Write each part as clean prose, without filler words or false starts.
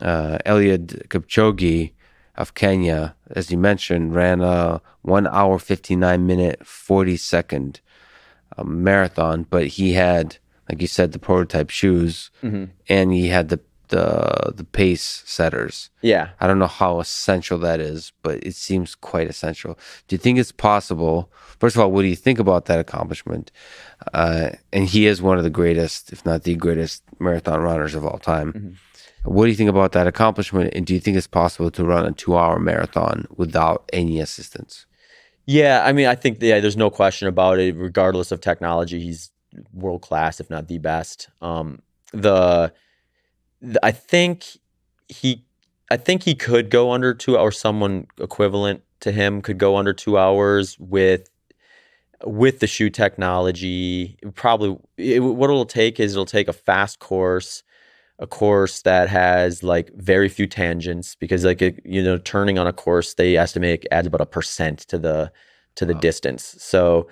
Eliud Kipchoge of Kenya, as you mentioned, ran a 1 hour 59 minute 40 second marathon, but he had, like you said, the prototype shoes, and he had the pace setters. Yeah. I don't know how essential that is, but it seems quite essential. Do you think it's possible? First of all, what do you think about that accomplishment? And he is one of the greatest, if not the greatest, marathon runners of all time. What do you think about that accomplishment? And do you think it's possible to run a 2 hour marathon without any assistance? Yeah, I mean, I think there's no question about it. Regardless of technology, he's world class, if not the best. The I think he could go under 2 hours. Someone equivalent to him could go under 2 hours with the shoe technology. What it'll take is it'll take a fast course, a course that has like very few tangents, because like turning on a course they estimate adds about 1% to the distance. So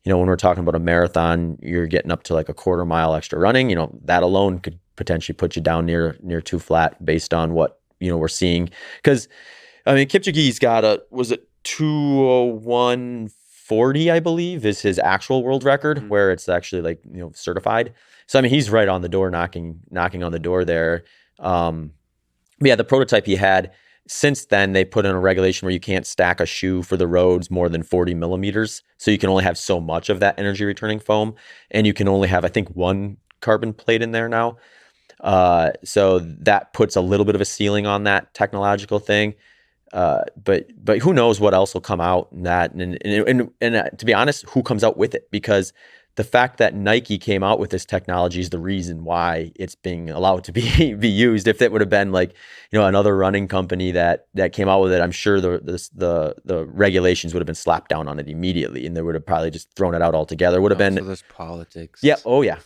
when we're talking about a marathon, you're getting up to like a quarter mile extra running. That alone could potentially put you down near two flat based on what we're seeing. Because I mean, Kipchoge's got was it 2:01:40, I believe, is his actual world record, where it's actually like certified. So I mean, he's right on the door, knocking on the door there. But yeah, the prototype he had. Since then, they put in a regulation where you can't stack a shoe for the roads more than 40 millimeters. So you can only have so much of that energy returning foam, and you can only have, I think, one carbon plate in there now. So that puts a little bit of a ceiling on that technological thing. But who knows what else will come out in that, and to be honest, who comes out with it? Because the fact that Nike came out with this technology is the reason why it's being allowed to be used. If it would have been like another running company that came out with it, I'm sure the regulations would have been slapped down on it immediately, and they would have probably just thrown it out altogether. It would have been. So there's politics. Yeah. Oh yeah.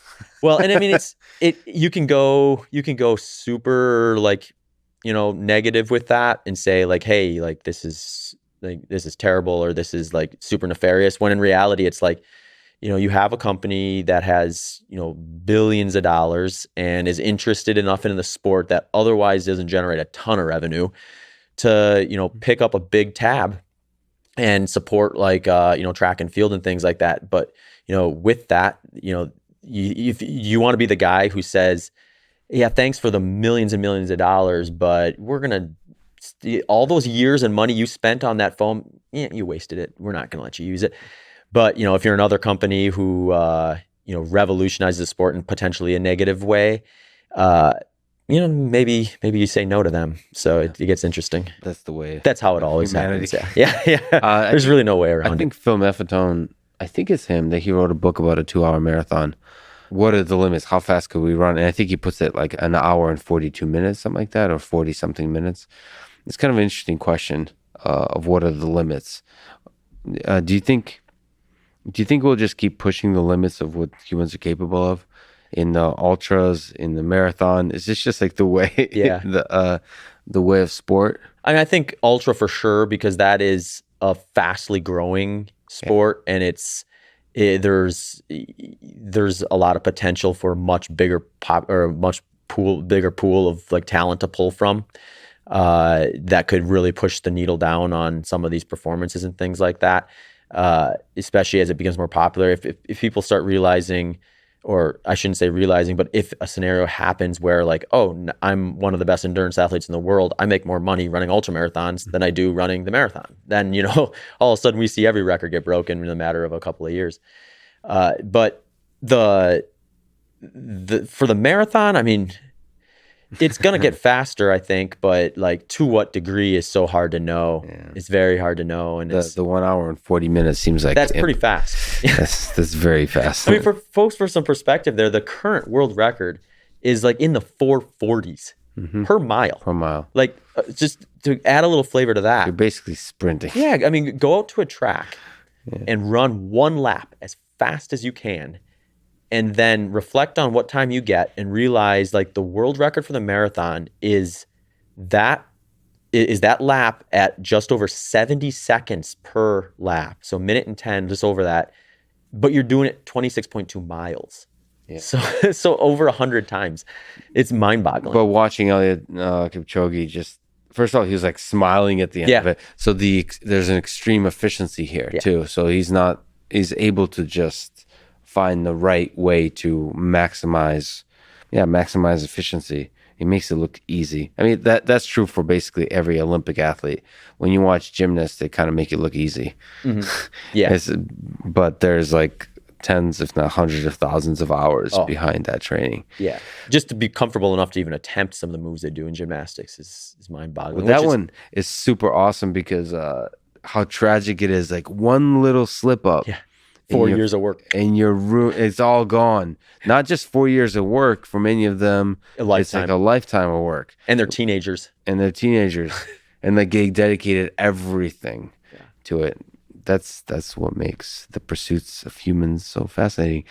Well, and I mean you can go super like negative with that and say like, hey, like this is terrible, or this is like super nefarious, when in reality it's like you have a company that has billions of dollars and is interested enough in the sport that otherwise doesn't generate a ton of revenue to pick up a big tab and support like track and field and things like that. But with that, if you want to be the guy who says, yeah, thanks for the millions and millions of dollars, but we're going to, all those years and money you spent on that foam, you wasted it. We're not going to let you use it. But, if you're another company who, revolutionizes the sport in potentially a negative way, maybe you say no to them. So it gets interesting. That's the way. That's how it always happens. Yeah. There's really no way around it. I think Phil Meffetone, I think it's him, that he wrote a book about a 2 hour marathon. What are the limits? How fast could we run? And I think he puts it like 1 hour and 42 minutes, something like that, or 40 something minutes. It's kind of an interesting question of what are the limits. Do you think we'll just keep pushing the limits of what humans are capable of in the ultras, in the marathon? Is this just like the way, the way of sport? I mean, I think ultra for sure, because that is a fastly growing sport, and there's a lot of potential for much bigger bigger pool of like talent to pull from. That could really push the needle down on some of these performances and things like that. Especially as it becomes more popular. If people start realizing, or I shouldn't say realizing, but if a scenario happens where like, oh, I'm one of the best endurance athletes in the world, I make more money running ultramarathons than I do running the marathon, then all of a sudden we see every record get broken in a matter of a couple of years. But for the marathon, I mean, it's going to get faster, I think, but like to what degree is so hard to know. Yeah. It's very hard to know. And the 1 hour and 40 minutes seems like that's pretty fast. That's very fast. I mean, for folks, for some perspective there, the current world record is like in the 440s per mile. Per mile. Like just to add a little flavor to that. You're basically sprinting. Yeah. I mean, go out to a track and run one lap as fast as you can, and then reflect on what time you get and realize like the world record for the marathon is that lap at just over 70 seconds per lap. So minute and 10, just over that. But you're doing it 26.2 miles. Yeah. So over 100 times. It's mind-boggling. But watching Eliud Kipchoge, just first of all, he was like smiling at the end of Yeah. it. So there's an extreme efficiency here Yeah. too. So he's able to just find the right way to maximize efficiency. He makes it look easy. I mean, that's true for basically every Olympic athlete. When you watch gymnasts, they kind of make it look easy. Yeah. But there's like tens, if not hundreds of thousands of hours behind that training. Yeah. Just to be comfortable enough to even attempt some of the moves they do in gymnastics is mind-boggling. Well, that one is super awesome because how tragic it is. Like one little slip up. Yeah. 4 years of work. And it's all gone. Not just 4 years of work. For many of them, it's like a lifetime of work. And they're teenagers. And like they dedicated everything to it. That's what makes the pursuits of humans so fascinating.